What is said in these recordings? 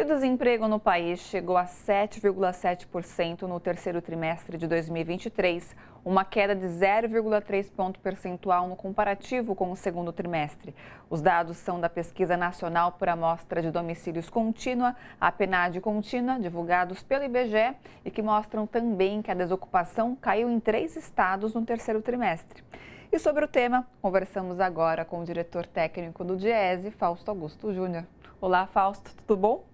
o desemprego no país chegou a 7,7% no terceiro trimestre de 2023, uma queda de 0,3 ponto percentual no comparativo com o segundo trimestre. Os dados são da Pesquisa Nacional por Amostra de Domicílios Contínua, a PNAD contínua, divulgados pelo IBGE e que mostram também que a desocupação caiu em 3 estados no terceiro trimestre. E sobre o tema, conversamos agora com o diretor técnico do Diese, Fausto Augusto Júnior. Olá, Fausto, tudo bom?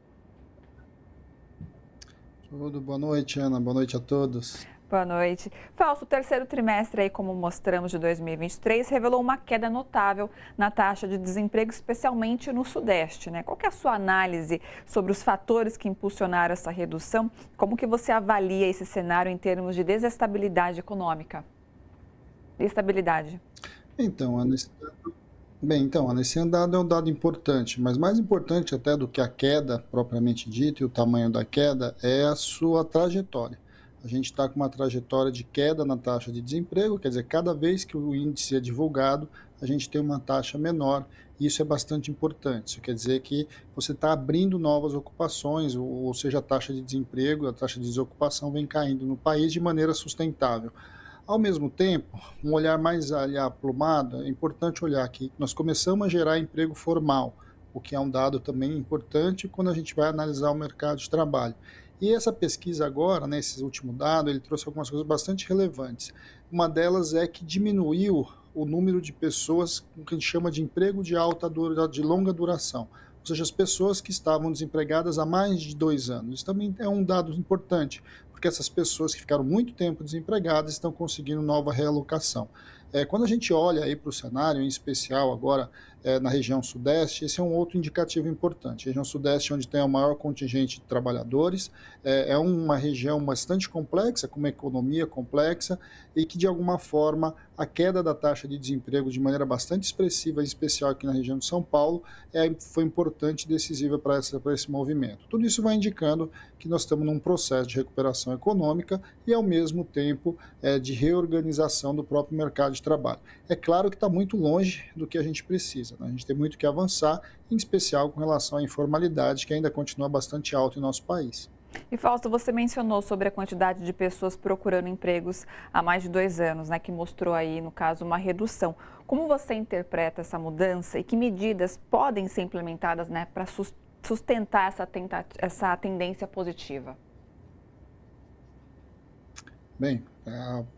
Tudo, boa noite, Ana, boa noite a todos. Boa noite. Fausto, o terceiro trimestre, aí, como mostramos, de 2023, revelou uma queda notável na taxa de desemprego, especialmente no Sudeste, né? Qual que é a sua análise sobre os fatores que impulsionaram essa redução? Como que você avalia esse cenário em termos de desestabilidade econômica? Estabilidade. Então, Ana, esse dado é um dado importante, mas mais importante até do que a queda propriamente dita e o tamanho da queda é a sua trajetória. A gente está com uma trajetória de queda na taxa de desemprego, quer dizer, cada vez que o índice é divulgado, a gente tem uma taxa menor, e isso é bastante importante. Isso quer dizer que você está abrindo novas ocupações, ou seja, a taxa de desemprego, a taxa de desocupação vem caindo no país de maneira sustentável. Ao mesmo tempo, um olhar mais aplumado, é importante olhar que nós começamos a gerar emprego formal, o que é um dado também importante quando a gente vai analisar o mercado de trabalho. E essa pesquisa agora, né, esse último dado, ele trouxe algumas coisas bastante relevantes. Uma delas é que diminuiu o número de pessoas com o que a gente chama de emprego de longa duração, ou seja, as pessoas que estavam desempregadas há mais de 2 anos. Isso também é um dado importante, porque essas pessoas que ficaram muito tempo desempregadas estão conseguindo nova realocação. Quando a gente olha aí para o cenário, em especial agora na região sudeste, esse é um outro indicativo importante. A região sudeste, onde tem o maior contingente de trabalhadores, é uma região bastante complexa, com uma economia complexa, e que de alguma forma a queda da taxa de desemprego de maneira bastante expressiva, em especial aqui na região de São Paulo, foi importante e decisiva para esse movimento. Tudo isso vai indicando que nós estamos num processo de recuperação econômica e, ao mesmo tempo, de reorganização do próprio mercado de trabalho. É claro que está muito longe do que a gente precisa, né? A gente tem muito que avançar, em especial com relação à informalidade, que ainda continua bastante alta em nosso país. E Fausto, você mencionou sobre a quantidade de pessoas procurando empregos há mais de 2 anos, né, que mostrou aí, no caso, uma redução. Como você interpreta essa mudança e que medidas podem ser implementadas, né, para sustentar essa tendência positiva? Bem,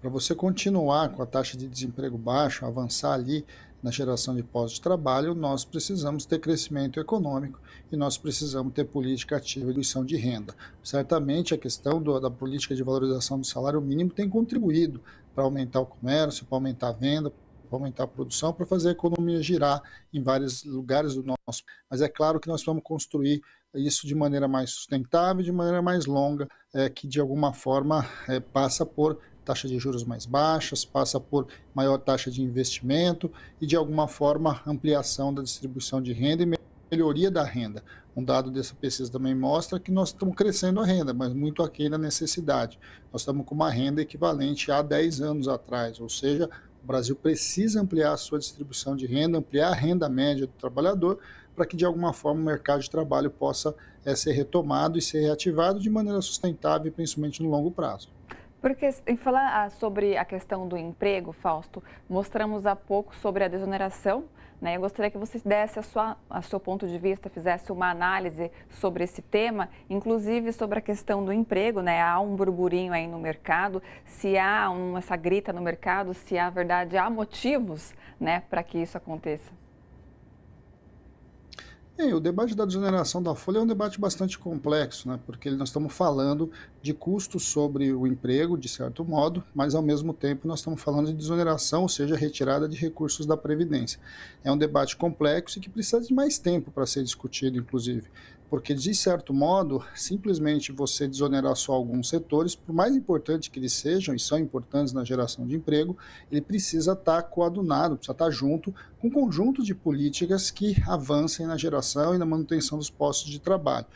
para você continuar com a taxa de desemprego baixa, avançar ali na geração de postos de trabalho, nós precisamos ter crescimento econômico e nós precisamos ter política ativa de distribuição de renda. Certamente a questão da política de valorização do salário mínimo tem contribuído para aumentar o comércio, para aumentar a venda, para aumentar a produção, para fazer a economia girar em vários lugares do nosso. Mas é claro que nós vamos construir isso de maneira mais sustentável, de maneira mais longa, que de alguma forma passa por taxa de juros mais baixas, passa por maior taxa de investimento e, de alguma forma, ampliação da distribuição de renda e melhoria da renda. Um dado dessa pesquisa também mostra que nós estamos crescendo a renda, mas muito aquém da necessidade. Nós estamos com uma renda equivalente a 10 anos atrás, ou seja, o Brasil precisa ampliar a sua distribuição de renda, ampliar a renda média do trabalhador, para que de alguma forma o mercado de trabalho possa ser retomado e ser reativado de maneira sustentável, principalmente no longo prazo. Porque, em falar sobre a questão do emprego, Fausto, mostramos há pouco sobre a desoneração, né? Eu gostaria que você desse a seu ponto de vista, fizesse uma análise sobre esse tema, inclusive sobre a questão do emprego, né? Há um burburinho aí no mercado, se há essa grita no mercado, se há verdade, há motivos, né, para que isso aconteça. O debate da desoneração da folha é um debate bastante complexo, né? Porque nós estamos falando de custos sobre o emprego, de certo modo, mas ao mesmo tempo nós estamos falando de desoneração, ou seja, retirada de recursos da Previdência. É um debate complexo e que precisa de mais tempo para ser discutido, inclusive, porque de certo modo, simplesmente você desonerar só alguns setores, por mais importante que eles sejam, e são importantes na geração de emprego, ele precisa estar coadunado, precisa estar junto com um conjunto de políticas que avancem na geração e na manutenção dos postos de trabalho.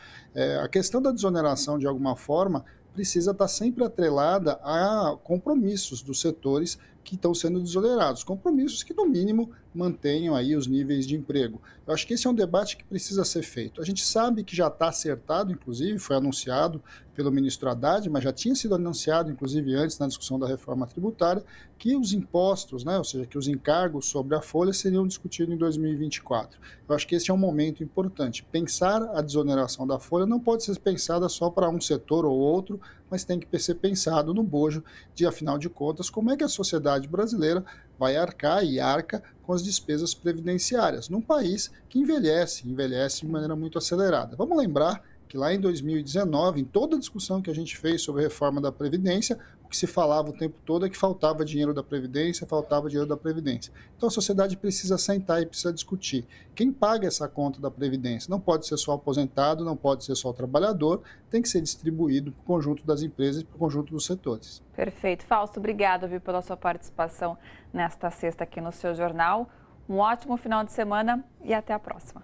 A questão da desoneração, de alguma forma, precisa estar sempre atrelada a compromissos dos setores que estão sendo desonerados, compromissos que, no mínimo, mantenham aí os níveis de emprego. Eu acho que esse é um debate que precisa ser feito. A gente sabe que já está acertado, inclusive, foi anunciado pelo ministro Haddad, mas já tinha sido anunciado, inclusive, antes na discussão da reforma tributária, que os impostos, né, ou seja, que os encargos sobre a folha seriam discutidos em 2024. Eu acho que esse é um momento importante. Pensar a desoneração da folha não pode ser pensada só para um setor ou outro, mas tem que ser pensado no bojo de, afinal de contas, como é que a sociedade brasileira vai arcar e arca com as despesas previdenciárias, num país que envelhece de maneira muito acelerada. Vamos lembrar que lá em 2019, em toda a discussão que a gente fez sobre a reforma da Previdência, o que se falava o tempo todo é que faltava dinheiro da Previdência, faltava dinheiro da Previdência. Então a sociedade precisa sentar e precisa discutir. Quem paga essa conta da Previdência? Não pode ser só o aposentado, não pode ser só o trabalhador, tem que ser distribuído para o conjunto das empresas e para o conjunto dos setores. Perfeito. Fausto, obrigado, viu, pela sua participação nesta sexta aqui no seu jornal. Um ótimo final de semana e até a próxima.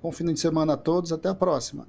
Bom fim de semana a todos, até a próxima.